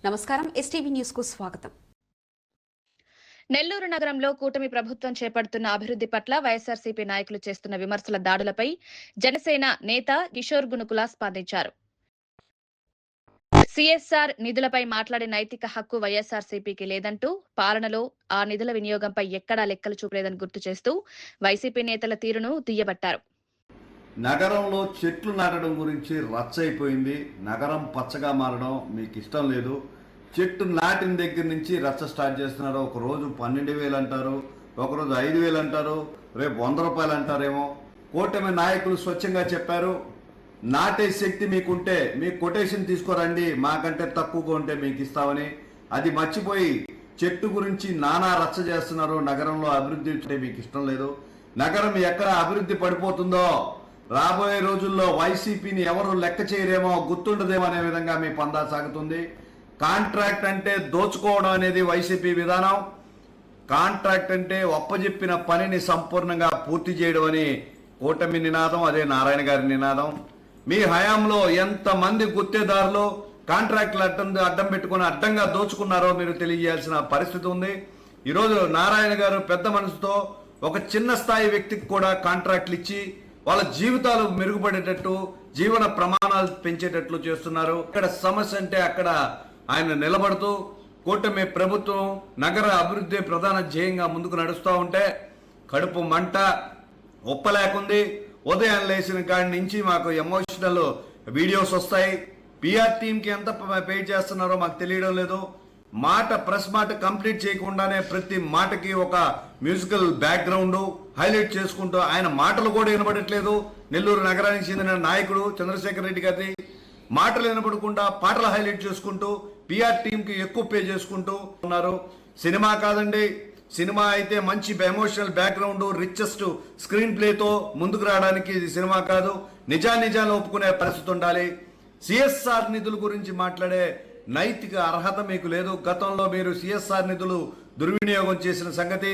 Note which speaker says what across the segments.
Speaker 1: నమస్కారం. STV news కు స్వాగతం.
Speaker 2: నెల్లూరు నగరంలో కూటమి ప్రభుత్వం చేపడుతున్న అభివృద్ధి పట్ల వైఎస్ఆర్సీపీ నాయకులు చేస్తున్న విమర్శల దాడులపై జనసేన నేత కిషోర్ గునుకుల స్పందించారు. సీఎస్ఆర్ నిధులపై మాట్లాడే నైతిక హక్కు వైఎస్ఆర్సీపీకి లేదంటూ, పాలనలో ఆ నిధుల వినియోగంపై ఎక్కడా లెక్కలు చూపలేదని గుర్తు చేస్తూ వైసీపీ నేతల తీరును దుయ్యబట్టారు.
Speaker 3: నగరంలో చెట్లు నాటడం గురించి రచ్చయిపోయింది. నగరం పచ్చగా మారడం మీకు ఇష్టం లేదు. చెట్టు నాటిన దగ్గర నుంచి రచ్చ స్టార్ట్ చేస్తున్నారు. ఒకరోజు 12,000 అంటారు, ఒకరోజు 5,000 అంటారు, రేపు 100 రూపాయలు అంటారేమో. కూటమి నాయకులు స్వచ్ఛంగా చెప్పారు, నాటే శక్తి మీకుంటే మీకు కొటేషన్ తీసుకోరండి, మాకంటే తక్కువగా ఉంటే మీకు ఇస్తామని. అది మర్చిపోయి చెట్టు గురించి నానా రచ్చ చేస్తున్నారు. నగరంలో అభివృద్ధి అంటే మీకు ఇష్టం లేదు. నగరం ఎక్కడ అభివృద్ధి పడిపోతుందో రాబోయే రోజుల్లో వైసీపీని ఎవరు లెక్క చేయరేమో, గుర్తుండదేమో అనే విధంగా మీ పందా సాగుతుంది. కాంట్రాక్ట్ అంటే దోచుకోవడం అనేది వైసీపీ విధానం. కాంట్రాక్ట్ అంటే ఒప్పజెప్పిన పనిని సంపూర్ణంగా పూర్తి చేయడం అని కూటమి నినాదం, అదే నారాయణ గారి నినాదం. మీ హయాంలో ఎంతమంది గుత్తేదారులు కాంట్రాక్టులు అడ్డం పెట్టుకుని అడ్డంగా దోచుకున్నారో మీరు తెలియజేయాల్సిన పరిస్థితి ఉంది. ఈరోజు నారాయణ గారు పెద్ద మనసుతో ఒక చిన్న స్థాయి వ్యక్తికి కూడా కాంట్రాక్టులు ఇచ్చి వాళ్ళ జీవితాలు మెరుగుపడేటట్టు, జీవన ప్రమాణాలు పెంచేటట్లు చేస్తున్నారు. ఇక్కడ సమస్య అంటే అక్కడ ఆయన నిలబడుతూ కూటమి ప్రభుత్వం నగర అభివృద్ధి ప్రధాన ధ్యేయంగా ముందుకు నడుస్తూ ఉంటే కడుపు మంట ఒప్పలేకుంది. ఉదయం లేచిన కాడి నుంచి మాకు ఎమోషనల్ వీడియోస్ వస్తాయి. పిఆర్ టీంకి ఎంత పే చేస్తున్నారో మాకు తెలియడం లేదు. ప్రెస్ మాట కంప్లీట్ చేయకుండానే ప్రతి మాటకి ఒక మ్యూజికల్ బ్యాక్గ్రౌండ్ హైలైట్ చేసుకుంటూ ఆయన మాటలు కూడా వినబడట్లేదు. నెల్లూరు నగరానికి చెందిన నాయకుడు చంద్రశేఖర్ రెడ్డి గారి మాటలు వినబడకుండా పాటలు హైలైట్ చేసుకుంటూ పిఆర్ టీంకి ఎక్కువ పే చేసుకుంటూ ఉన్నారు. సినిమా కాదండి, సినిమా అయితే మంచి ఎమోషనల్ బ్యాక్గ్రౌండ్, రిచెస్ట్ స్క్రీన్ ప్లేతో ముందుకు రావడానికి ఇది సినిమా కాదు. నిజాలు ఒప్పుకునే పరిస్థితి ఉండాలి. సిఎస్ఆర్ నిధుల గురించి మాట్లాడే నైతిక అర్హత మీకు లేదు. గతంలో మీరు సిఎస్ఆర్ నిధులు దుర్వినియోగం చేసిన సంగతి,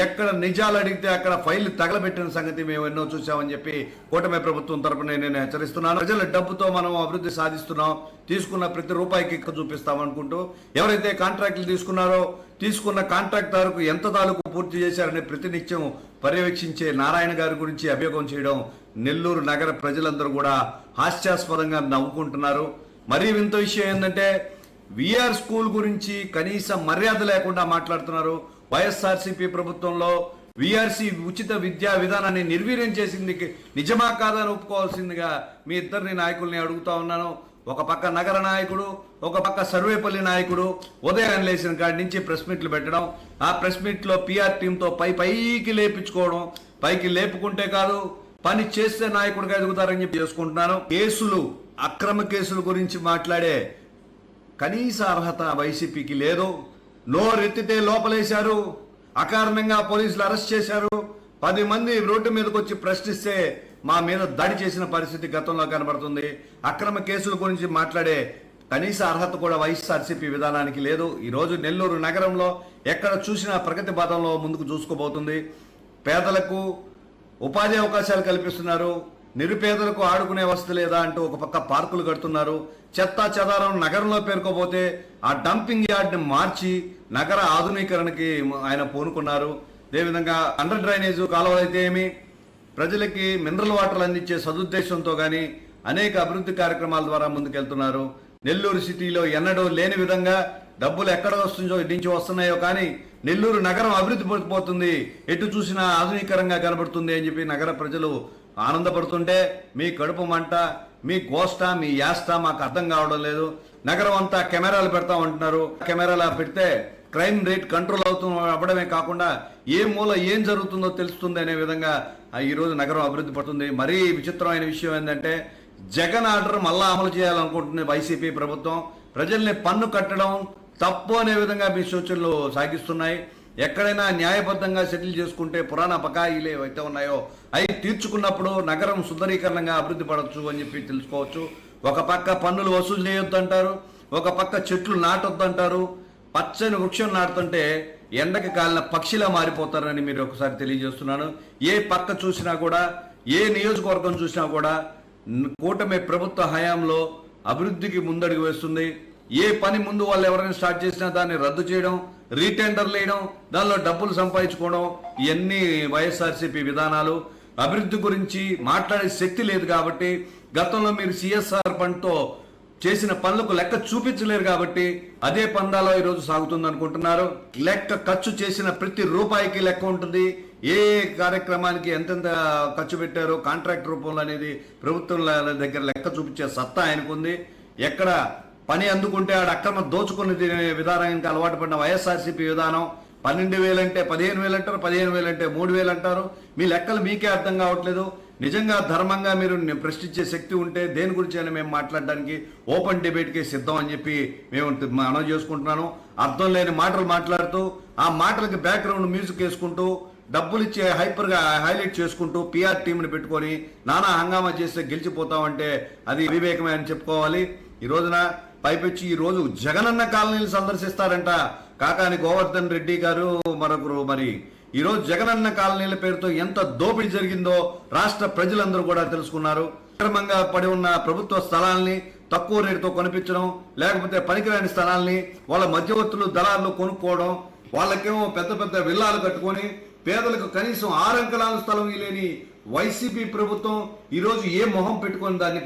Speaker 3: ఎక్కడ నిజాలు అడిగితే అక్కడ ఫైల్ తగలబెట్టిన సంగతి మేము ఎన్నో చూసామని చెప్పి కూటమి ప్రభుత్వం తరపున నేను హెచ్చరిస్తున్నాను. ప్రజల డబ్బుతో మనం అభివృద్ధి సాధిస్తున్నాం, తీసుకున్న ప్రతి రూపాయికి చూపిస్తామనుకుంటూ ఎవరైతే కాంట్రాక్టులు తీసుకున్నారో తీసుకున్న కాంట్రాక్టర్కు ఎంత తాలూకు పూర్తి చేశారని ప్రతినిత్యం పర్యవేక్షించే నారాయణ గారి గురించి అభియోగం చేయడం నెల్లూరు నగర ప్రజలందరూ కూడా హాస్యాస్పదంగా నవ్వుకుంటున్నారు. మరీ వింత విషయం ఏంటంటే విఆర్ స్కూల్ గురించి కనీస మర్యాద లేకుండా మాట్లాడుతున్నారు. వైఎస్ఆర్సీపీ ప్రభుత్వంలో విఆర్సీ ఉచిత విద్యా విధానాన్ని నిర్వీర్యం చేసింది నిజమా కాదని ఒప్పుకోవాల్సిందిగా మీ ఇద్దరిని నాయకుల్ని అడుగుతా ఉన్నాను. ఒక పక్క నగర నాయకుడు, ఒక పక్క సర్వేపల్లి నాయకుడు ఉదయం లేచిన కాడి నుంచి ప్రెస్ మీట్లు పెట్టడం, ఆ ప్రెస్ మీట్లో పిఆర్ టీంతో పైకి లేపించుకోవడం, పైకి లేపుకుంటే కాదు పని చేస్తే నాయకుడిగా ఎదుగుతారని చెప్పి చేసుకుంటున్నాను. కేసులు, అక్రమ కేసుల గురించి మాట్లాడే కనీస అర్హత వైసీపీకి లేదు. నోరెత్తితే లోపలేశారు, అకారణంగా పోలీసులు అరెస్ట్ చేశారు. 10 మంది రోడ్డు మీదకి వచ్చి ప్రశ్నిస్తే మా మీద దాడి చేసిన పరిస్థితి గతంలో కనబడుతుంది. అక్రమ కేసుల గురించి మాట్లాడే కనీస అర్హత కూడా వైఎస్ఆర్సీపీ విధానానికి లేదు. ఈరోజు నెల్లూరు నగరంలో ఎక్కడ చూసినా ప్రగతి పథంలో ముందుకు చూసుకోబోతుంది. పేదలకు ఉపాధి అవకాశాలు కల్పిస్తున్నారు, నిరుపేదలకు ఆడుకునే వసతి లేదా అంటూ ఒక పక్క పార్కులు కడుతున్నారు. చెత్తా చెదారం నగరంలో పేర్కోపోతే ఆ డంపింగ్ యార్డ్ని మార్చి నగర ఆధునీకరణకి ఆయన పూనుకున్నారు. అదేవిధంగా అండర్ డ్రైనేజ్ కాలువలు అయితే ఏమి, ప్రజలకి మినరల్ వాటర్లు అందించే సదుద్దేశంతో కానీ అనేక అభివృద్ధి కార్యక్రమాల ద్వారా ముందుకెళ్తున్నారు. నెల్లూరు సిటీలో ఎన్నడూ లేని విధంగా డబ్బులు ఎక్కడ నుంచి వస్తున్నాయో కానీ నెల్లూరు నగరం అభివృద్ధి పడిపోతుంది, ఎటు చూసినా ఆధునీకరంగా కనబడుతుంది అని చెప్పి నగర ప్రజలు ఆనందపడుతుంటే మీ కడుపు మంట, మీ గోష్ట, మీ యాస్ట మాకు అర్థం కావడం లేదు. నగరం అంతా కెమెరాలు పెడతామంటున్నారు. కెమెరాలు పెడితే క్రైమ్ రేట్ కంట్రోల్ అవ్వడమే కాకుండా ఏ మూల ఏం జరుగుతుందో తెలుస్తుంది అనే విధంగా ఈరోజు నగరం అభివృద్ధి పడుతుంది. మరీ విచిత్రమైన విషయం ఏంటంటే జగన్ ఆర్డర్ మళ్ళా అమలు చేయాలనుకుంటుంది వైసీపీ ప్రభుత్వం. ప్రజల్ని పన్ను కట్టడం తప్పు అనే విధంగా మీ సూచనలు సాగిస్తున్నాయి. ఎక్కడైనా న్యాయబద్ధంగా సెటిల్ చేసుకుంటే పురాణ బకాయిలు ఏవైతే ఉన్నాయో అవి తీర్చుకున్నప్పుడు నగరం సుందరీకరణంగా అభివృద్ధి పడవచ్చు అని చెప్పి తెలుసుకోవచ్చు. ఒక పక్క పన్నులు వసూలు చేయొద్దు అంటారు, ఒక పక్క చెట్లు నాటొద్దంటారు. పచ్చని వృక్షం నాటుతుంటే ఎండకి కాలిన పక్షిలా మారిపోతారని మీరు ఒకసారి తెలియజేస్తున్నాను. ఏ పక్క చూసినా కూడా, ఏ నియోజకవర్గం చూసినా కూడా కూటమి ప్రభుత్వ హయాంలో అభివృద్ధికి ముందడుగు వేస్తుంది. ఏ పని ముందు వాళ్ళు ఎవరైనా స్టార్ట్ చేసినా దాన్ని రద్దు చేయడం, రీటెండర్లు వేయడం, దానిలో డబ్బులు సంపాదించుకోవడం, ఇవన్నీ వైఎస్ఆర్సీపీ విధానాలు. అభివృద్ధి గురించి మాట్లాడే శక్తి లేదు కాబట్టి, గతంలో మీరు సిఎస్ఆర్ ఫండ్తో చేసిన పనులకు లెక్క చూపించలేరు కాబట్టి అదే పందాలో ఈరోజు సాగుతుంది అనుకుంటున్నారు. లెక్క ఖర్చు చేసిన ప్రతి రూపాయికి లెక్క ఉంటుంది. ఏ కార్యక్రమానికి ఎంతెంత ఖర్చు పెట్టారో కాంట్రాక్ట్ రూపంలో అనేది ప్రభుత్వం దగ్గర లెక్క చూపించే సత్తా ఆయనకుంది. ఎక్కడ పని అందుకుంటే ఆడ అక్రమ దోచుకుని తినే విధానానికి అలవాటు పడిన వైఎస్ఆర్సీపీ విధానం 12,000 అంటే 15,000 అంటారు, 15,000 అంటే 3,000 అంటారు. మీ లెక్కలు మీకే అర్థం కావట్లేదు. నిజంగా ధర్మంగా మీరు ప్రశ్నించే శక్తి ఉంటే దేని గురించి అయినా మేము మాట్లాడడానికి ఓపెన్ డిబేట్కి సిద్ధం అని చెప్పి మేము అనౌన్స్ చేసుకుంటున్నాను. అర్థం లేని మాటలు మాట్లాడుతూ ఆ మాటలకి బ్యాక్గ్రౌండ్ మ్యూజిక్ వేసుకుంటూ డబ్బులు ఇచ్చే హైపర్గా హైలైట్ చేసుకుంటూ పిఆర్ టీంని పెట్టుకొని నానా హంగామా చేస్తే గెలిచిపోతామంటే అది వివేకమే అని చెప్పుకోవాలి. ఈ రోజున పైపెచ్చి ఈ రోజు జగనన్న కాలనీలు సందర్శిస్తారంట కాకాని గోవర్ధన్ రెడ్డి గారు మరొకరు. మరి ఈరోజు జగనన్న కాలనీల పేరుతో ఎంత దోపిడీ జరిగిందో రాష్ట్ర ప్రజలందరూ కూడా తెలుసుకున్నారు. అక్రమంగా పడి ఉన్న ప్రభుత్వ స్థలాల్ని తక్కువ రేటుతో కొనిపించడం, లేకపోతే పనికిరాని స్థలాల్ని వాళ్ళ మధ్యవర్తులు దళారులు కొనుక్కోవడం, వాళ్ళకేమో పెద్ద పెద్ద విల్లాలు కట్టుకొని పేదలకు కనీసం 6 అంకణాల స్థలం లేని వైసీపీ ప్రభుత్వం ఈరోజు ఏ మొహం పెట్టుకొని దాన్ని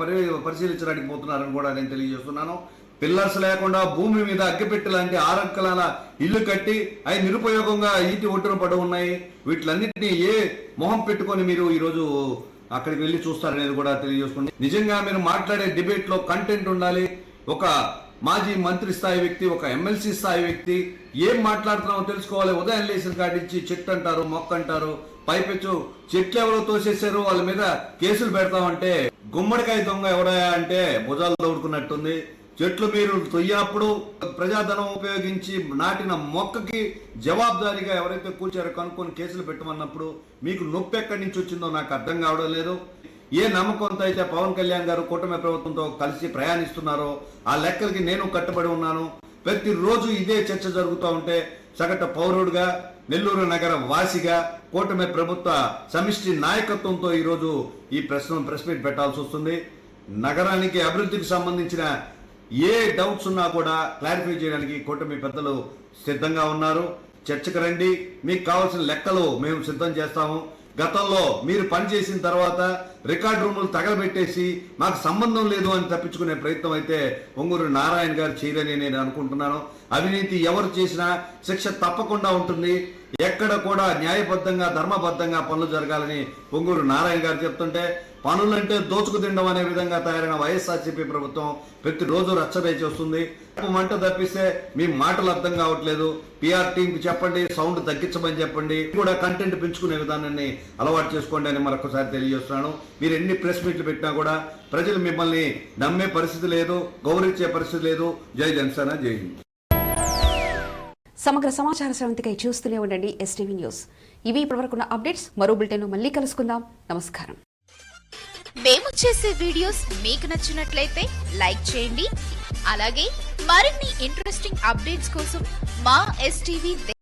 Speaker 3: పరిశీలించడానికి పోతున్నారని కూడా నేను తెలియజేస్తున్నాను. పిల్లర్స్ లేకుండా భూమి మీద అగ్గిపెట్టి లాంటి 6 అంకణాల ఇల్లు కట్టి అవి నిరుపయోగంగా ఈటి ఒట్టున పడి ఉన్నాయి. వీటిలన్నింటినీ ఏ మొహం పెట్టుకొని మీరు ఈరోజు అక్కడికి వెళ్ళి చూస్తారనేది కూడా తెలియజేసుకోండి. నిజంగా మీరు మాట్లాడే డిబేట్లో కంటెంట్ ఉండాలి. ఒక మాజీ మంత్రి స్థాయి వ్యక్తి, ఒక ఎమ్మెల్సీ స్థాయి వ్యక్తి ఏం మాట్లాడుతున్నామో తెలుసుకోవాలి. ఉదయం లేచిన కాడించి చెట్టు అంటారు, మొక్క అంటారు, పైపెచ్చు చెట్లు ఎవరో తోసేశారు వాళ్ళ మీద కేసులు పెడతామంటే గుమ్మడికాయ దొంగ ఎవరయా అంటే భుజాలు తోడుకున్నట్టుంది. చెట్లు మీరు తొయ్యినప్పుడు ప్రజాధనం ఉపయోగించి నాటిన మొక్కకి జవాబుదారీగా ఎవరైతే కూర్చారో కనుక్కొని కేసులు పెట్టమన్నప్పుడు మీకు నొప్పి ఎక్కడి నుంచి వచ్చిందో నాకు అర్థం కావడం లేదు. ఏ నమ్మకంతో అయితే పవన్ కళ్యాణ్ గారు కూటమి ప్రభుత్వంతో కలిసి ప్రయాణిస్తున్నారో ఆ లెక్కలకి నేను కట్టుబడి ఉన్నాను. ప్రతిరోజు ఇదే చర్చ జరుగుతూ ఉంటే సగటు పౌరుడుగా, నెల్లూరు నగర వాసిగా, కూటమి ప్రభుత్వ సమిష్టి నాయకత్వంతో ఈరోజు ఈ ప్రెస్ మీట్ పెట్టాల్సి వస్తుంది. నగరానికి అభివృద్ధికి సంబంధించిన ఏ డౌట్స్ ఉన్నా కూడా క్లారిఫై చేయడానికి కూటమి పెద్దలు సిద్ధంగా ఉన్నారు. చర్చకు రండి, మీకు కావాల్సిన లెక్కలు మేము సిద్ధం చేస్తాము. గతంలో మీరు పనిచేసిన తర్వాత రికార్డు రూములు తగలబెట్టేసి మాకు సంబంధం లేదు అని తప్పించుకునే ప్రయత్నం అయితే పొంగూరు నారాయణ గారు చేయరని నేను అనుకుంటున్నాను. అవినీతి ఎవరు చేసినా శిక్ష తప్పకుండా ఉంటుంది. ఎక్కడ కూడా న్యాయబద్ధంగా ధర్మబద్ధంగా పనులు జరగాలని పొంగూరు నారాయణ గారు చెప్తుంటే పనులంటే దోచుకు తినడం అనే విధంగా తయారైన వైఎస్ఆర్సీపీ ప్రభుత్వం ప్రతిరోజు రచ్చబేచి వస్తుంది. మంట తప్పిస్తే మీ మాటలు అర్థం కావట్లేదు. పిఆర్ టీంకి చెప్పండి, సౌండ్ తగ్గించమని చెప్పండి, కూడా కంటెంట్ పెంచుకునే విధానాన్ని అలవాటు చేసుకోండి అని మరొకసారి తెలియజేస్తున్నాను. మీరు ఎన్ని ప్రెస్ మీట్లు పెట్టినా కూడా ప్రజలు మిమ్మల్ని నమ్మే పరిస్థితి లేదు, గౌరవించే పరిస్థితి లేదు. జై జనసేన, జై హింద్.
Speaker 1: సమగ్ర సమాచార స్రవంతికై చూస్తూనే ఉండండి ఎస్టీవీ న్యూస్. ఇవి ఇప్పటివరకున్న అప్డేట్స్. మరో బులెటిన్ మళ్ళీ కలుసుకుందాం. నమస్కారం.
Speaker 4: మేము చేసే వీడియోస్ మీకు నచ్చినట్లయితే లైక్ చేయండి. అలాగే మరిన్ని ఇంట్రెస్టింగ్ అప్డేట్స్ కోసం మా ఎస్టీవీ